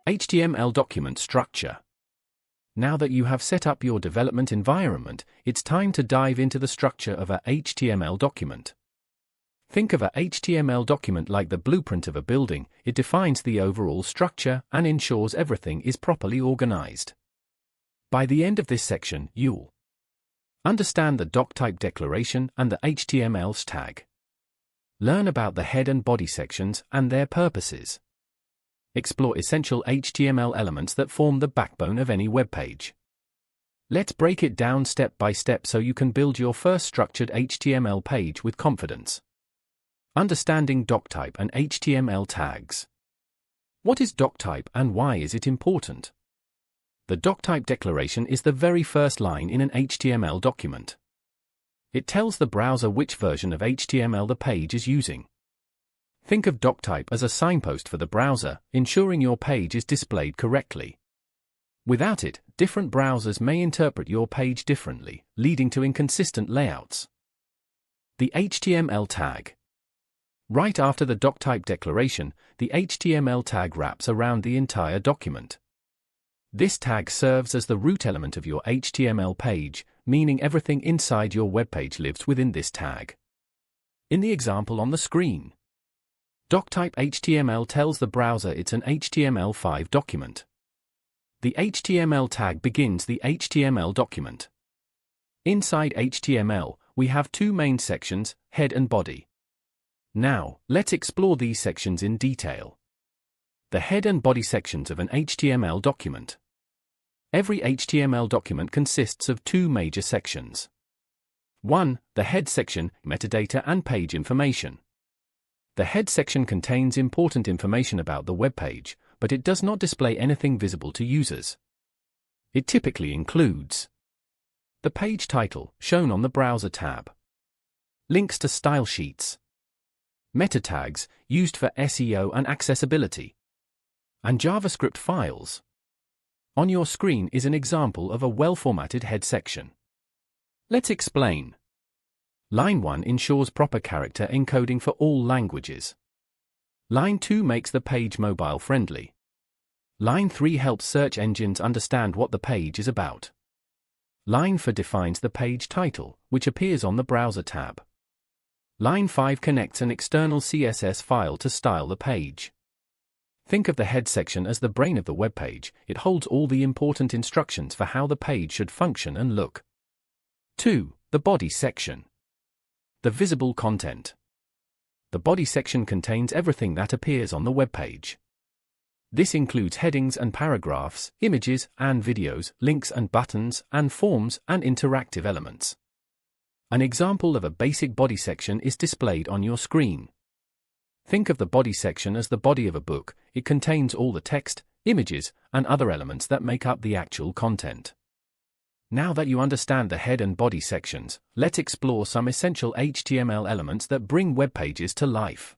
HTML document structure. Now that you have set up your development environment, it's time to dive into the structure of a HTML document. Think of a HTML document like the blueprint of a building. It defines the overall structure and ensures everything is properly organized. By the end of this section, you'll understand the doc type declaration and the HTML's tag. Learn about the head and body sections and their purposes. Explore essential HTML elements that form the backbone of any web page. Let's break it down step by step so you can build your first structured HTML page with confidence. Understanding doc type and HTML tags. What is doc type and why is it important? The doc type declaration is the very first line in an HTML document. It tells the browser which version of HTML the page is using. Think of doc type as a signpost for the browser, ensuring your page is displayed correctly. Without it, different browsers may interpret your page differently, leading to inconsistent layouts. The HTML tag. Right after the doc type declaration, the HTML tag wraps around the entire document. This tag serves as the root element of your HTML page, meaning everything inside your web page lives within this tag. In the example on the screen, doctype HTML tells the browser it's an HTML5 document. The HTML tag begins the HTML document. Inside HTML, we have two main sections, head and body. Now, let's explore these sections in detail. The head and body sections of an HTML document. Every HTML document consists of two major sections. 1. The head section, metadata and page information. The head section contains important information about the web page, but it does not display anything visible to users. It typically includes the page title, shown on the Browser tab, links to style sheets, meta tags, used for SEO and accessibility, and JavaScript files. On your screen is an example of a well-formatted head section. Let's explain. Line 1 ensures proper character encoding for all languages. Line 2 makes the page mobile-friendly. Line 3 helps search engines understand what the page is about. Line 4 defines the page title, which appears on the Browser tab. Line 5 connects an external CSS file to style the page. Think of the head section as the brain of the web page. It holds all the important instructions for how the page should function and look. 2. The body section. The visible content. The body section contains everything that appears on the web page. This includes headings and paragraphs, images and videos, links and buttons, and forms and interactive elements. An example of a basic body section is displayed on your screen. Think of the body section as the body of a book. It contains all the text, images, and other elements that make up the actual content. Now that you understand the head and body sections, let's explore some essential HTML elements that bring web pages to life.